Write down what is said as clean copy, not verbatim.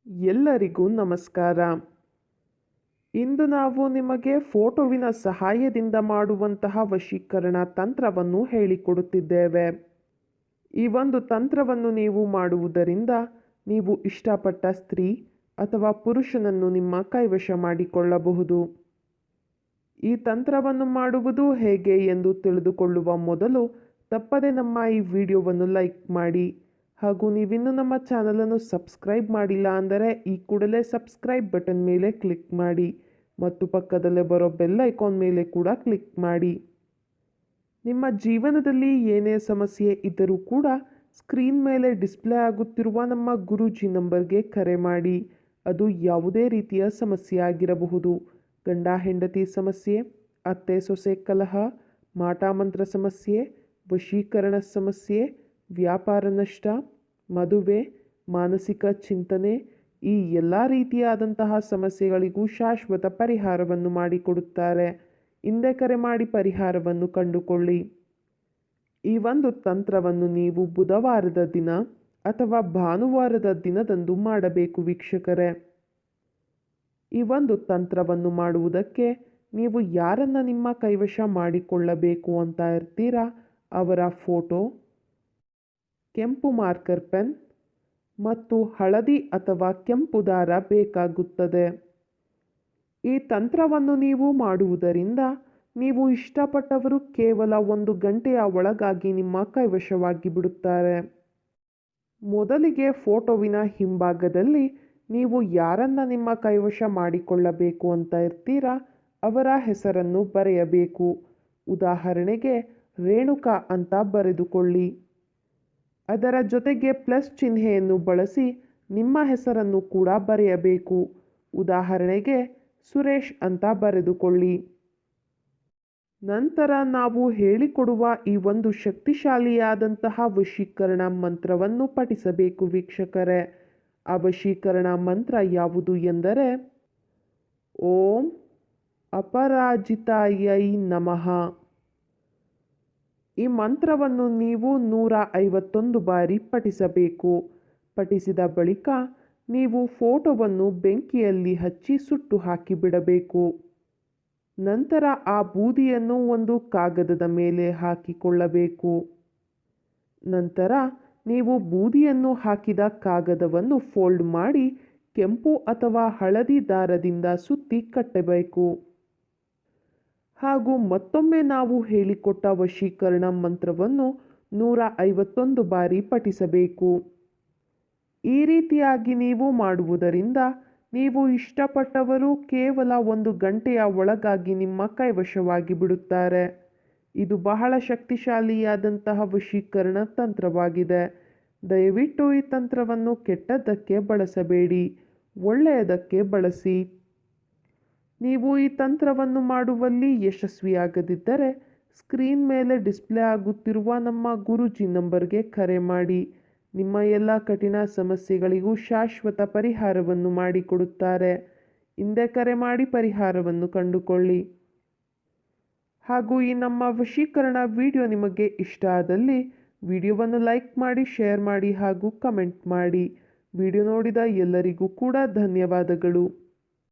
ಎಲ್ಲರಿಗೂ ನಮಸ್ಕಾರ. ಇಂದು ನಾವು ನಿಮಗೆ ಫೋಟೋವಿನ ಸಹಾಯದಿಂದ ಮಾಡುವಂತಹ ವಶೀಕರಣ ತಂತ್ರವನ್ನು ಹೇಳಿಕೊಡುತ್ತಿದ್ದೇವೆ. ಈ ಒಂದು ತಂತ್ರವನ್ನು ನೀವು ಮಾಡುವುದರಿಂದ ನೀವು ಇಷ್ಟಪಟ್ಟ ಸ್ತ್ರೀ ಅಥವಾ ಪುರುಷನನ್ನು ನಿಮ್ಮ ಕೈವಶ ಮಾಡಿಕೊಳ್ಳಬಹುದು. ಈ ತಂತ್ರವನ್ನು ಮಾಡುವುದು ಹೇಗೆ ಎಂದು ತಿಳಿದುಕೊಳ್ಳುವ ಮೊದಲು ತಪ್ಪದೆ ನಮ್ಮ ಈ ವಿಡಿಯೋವನ್ನು ಲೈಕ್ ಮಾಡಿ. ಹಾಗೂ ನೀವಿನ್ನೂ ನಮ್ಮ ಚಾನಲನ್ನು ಸಬ್ಸ್ಕ್ರೈಬ್ ಮಾಡಿಲ್ಲ ಅಂದರೆ ಈ ಕೂಡಲೇ ಸಬ್ಸ್ಕ್ರೈಬ್ ಬಟನ್ ಮೇಲೆ ಕ್ಲಿಕ್ ಮಾಡಿ ಮತ್ತು ಪಕ್ಕದಲ್ಲೇ ಬರೋ ಬೆಲ್ ಐಕಾನ್ ಮೇಲೆ ಕೂಡ ಕ್ಲಿಕ್ ಮಾಡಿ. ನಿಮ್ಮ ಜೀವನದಲ್ಲಿ ಏನೇ ಸಮಸ್ಯೆ ಇದ್ದರೂ ಕೂಡ ಸ್ಕ್ರೀನ್ ಮೇಲೆ ಡಿಸ್ಪ್ಲೇ ಆಗುತ್ತಿರುವ ನಮ್ಮ ಗುರೂಜಿ ನಂಬರ್ಗೆ ಕರೆ ಮಾಡಿ. ಅದು ಯಾವುದೇ ರೀತಿಯ ಸಮಸ್ಯೆ ಆಗಿರಬಹುದು. ಗಂಡ ಹೆಂಡತಿ ಸಮಸ್ಯೆ, ಅತ್ತೆ ಸೊಸೆ ಕಲಹ, ಮಾಟಮಂತ್ರ ಸಮಸ್ಯೆ, ವಶೀಕರಣ ಸಮಸ್ಯೆ, ವ್ಯಾಪಾರ ನಷ್ಟ, ಮದುವೆ, ಮಾನಸಿಕ ಚಿಂತನೆ, ಈ ಎಲ್ಲ ರೀತಿಯಾದಂತಹ ಸಮಸ್ಯೆಗಳಿಗೂ ಶಾಶ್ವತ ಪರಿಹಾರವನ್ನು ಮಾಡಿಕೊಡುತ್ತಾರೆ. ಹಿಂದೆ ಕರೆ ಮಾಡಿ ಪರಿಹಾರವನ್ನು ಕಂಡುಕೊಳ್ಳಿ. ಈ ಒಂದು ತಂತ್ರವನ್ನು ನೀವು ಬುಧವಾರದ ದಿನ ಅಥವಾ ಭಾನುವಾರದ ದಿನದಂದು ಮಾಡಬೇಕು ವೀಕ್ಷಕರೇ. ಈ ಒಂದು ತಂತ್ರವನ್ನು ಮಾಡುವುದಕ್ಕೆ ನೀವು ಯಾರನ್ನು ನಿಮ್ಮ ಕೈವಶ ಮಾಡಿಕೊಳ್ಳಬೇಕು ಅಂತ ಇರ್ತೀರಾ ಅವರ ಫೋಟೋ, ಕೆಂಪು ಮಾರ್ಕರ್ ಪೆನ್ ಮತ್ತು ಹಳದಿ ಅಥವಾ ಕೆಂಪು ದಾರ ಬೇಕಾಗುತ್ತದೆ. ಈ ತಂತ್ರವನ್ನು ನೀವು ಮಾಡುವುದರಿಂದ ನೀವು ಇಷ್ಟಪಟ್ಟವರು ಕೇವಲ 1 ಗಂಟೆಯ ಒಳಗಾಗಿ ನಿಮ್ಮ ಕೈವಶವಾಗಿ ಬಿಡುತ್ತಾರೆ. ಮೊದಲಿಗೆ ಫೋಟೋವಿನ ಹಿಂಭಾಗದಲ್ಲಿ ನೀವು ಯಾರನ್ನ ನಿಮ್ಮ ಕೈವಶ ಮಾಡಿಕೊಳ್ಳಬೇಕು ಅಂತ ಇರ್ತೀರಾ ಅವರ ಹೆಸರನ್ನು ಬರೆಯಬೇಕು. ಉದಾಹರಣೆಗೆ ರೇಣುಕಾ ಅಂತ ಬರೆದುಕೊಳ್ಳಿ. ಅದರ ಜೊತೆಗೆ ಪ್ಲಸ್ ಚಿಹ್ನೆಯನ್ನು ಬಳಸಿ ನಿಮ್ಮ ಹೆಸರನ್ನು ಕೂಡ ಬರೆಯಬೇಕು. ಉದಾಹರಣೆಗೆ ಸುರೇಶ್ ಅಂತ ಬರೆದುಕೊಳ್ಳಿ. ನಂತರ ನಾವು ಹೇಳಿಕೊಡುವ ಈ ಒಂದು ಶಕ್ತಿಶಾಲಿಯಾದಂತಹ ವಶೀಕರಣ ಮಂತ್ರವನ್ನು ಪಠಿಸಬೇಕು ವೀಕ್ಷಕರೇ. ಆ ವಶೀಕರಣ ಮಂತ್ರ ಯಾವುದು ಎಂದರೆ ಓಂ ಅಪರಾಜಿತಾಯೈ ನಮಃ. ಈ ಮಂತ್ರವನ್ನು ನೀವು 151 ಬಾರಿ ಪಠಿಸಬೇಕು. ಪಠಿಸಿದ ಬಳಿಕ ನೀವು ಫೋಟೋವನ್ನು ಬೆಂಕಿಯಲ್ಲಿ ಹಚ್ಚಿ ಸುಟ್ಟು ಹಾಕಿಬಿಡಬೇಕು. ನಂತರ ಆ ಬೂದಿಯನ್ನು ಒಂದು ಕಾಗದದ ಮೇಲೆ ಹಾಕಿಕೊಳ್ಳಬೇಕು. ನಂತರ ನೀವು ಬೂದಿಯನ್ನು ಹಾಕಿದ ಕಾಗದವನ್ನು ಫೋಲ್ಡ್ ಮಾಡಿ ಕೆಂಪು ಅಥವಾ ಹಳದಿ ದಾರದಿಂದ ಸುತ್ತಿ ಕಟ್ಟಬೇಕು. ಹಾಗೂ ಮತ್ತೊಮ್ಮೆ ನಾವು ಹೇಳಿಕೊಟ್ಟ ವಶೀಕರಣ ಮಂತ್ರವನ್ನು 151 ಬಾರಿ ಪಠಿಸಬೇಕು. ಈ ರೀತಿಯಾಗಿ ನೀವು ಮಾಡುವುದರಿಂದ ನೀವು ಇಷ್ಟಪಟ್ಟವರು ಕೇವಲ 1 ಗಂಟೆಯ ಒಳಗಾಗಿ ನಿಮ್ಮ ಕೈವಶವಾಗಿ ಬಿಡುತ್ತಾರೆ. ಇದು ಬಹಳ ಶಕ್ತಿಶಾಲಿಯಾದಂತಹ ವಶೀಕರಣ ತಂತ್ರವಾಗಿದೆ. ದಯವಿಟ್ಟು ಈ ತಂತ್ರವನ್ನು ಕೆಟ್ಟದ್ದಕ್ಕೆ ಬಳಸಬೇಡಿ, ಒಳ್ಳೆಯದಕ್ಕೆ ಬಳಸಿ. ನೀವು ಈ ತಂತ್ರವನ್ನು ಮಾಡುವಲ್ಲಿ ಯಶಸ್ವಿಯಾಗದಿದ್ದರೆ ಸ್ಕ್ರೀನ್ ಮೇಲೆ ಡಿಸ್ಪ್ಲೇ ಆಗುತ್ತಿರುವ ನಮ್ಮ ಗುರೂಜಿ ನಂಬರ್ಗೆ ಕರೆ ಮಾಡಿ. ನಿಮ್ಮ ಎಲ್ಲ ಕಠಿಣ ಸಮಸ್ಯೆಗಳಿಗೂ ಶಾಶ್ವತ ಪರಿಹಾರವನ್ನು ಮಾಡಿಕೊಡುತ್ತಾರೆ. ಹಿಂದೆ ಕರೆ ಮಾಡಿ ಪರಿಹಾರವನ್ನು ಕಂಡುಕೊಳ್ಳಿ. ಹಾಗೂ ಈ ನಮ್ಮ ವಶೀಕರಣ ವಿಡಿಯೋ ನಿಮಗೆ ಇಷ್ಟ ಆದಲ್ಲಿ ವಿಡಿಯೋವನ್ನು ಲೈಕ್ ಮಾಡಿ, ಶೇರ್ ಮಾಡಿ ಹಾಗೂ ಕಮೆಂಟ್ ಮಾಡಿ. ವಿಡಿಯೋ ನೋಡಿದ ಎಲ್ಲರಿಗೂ ಕೂಡ ಧನ್ಯವಾದಗಳು.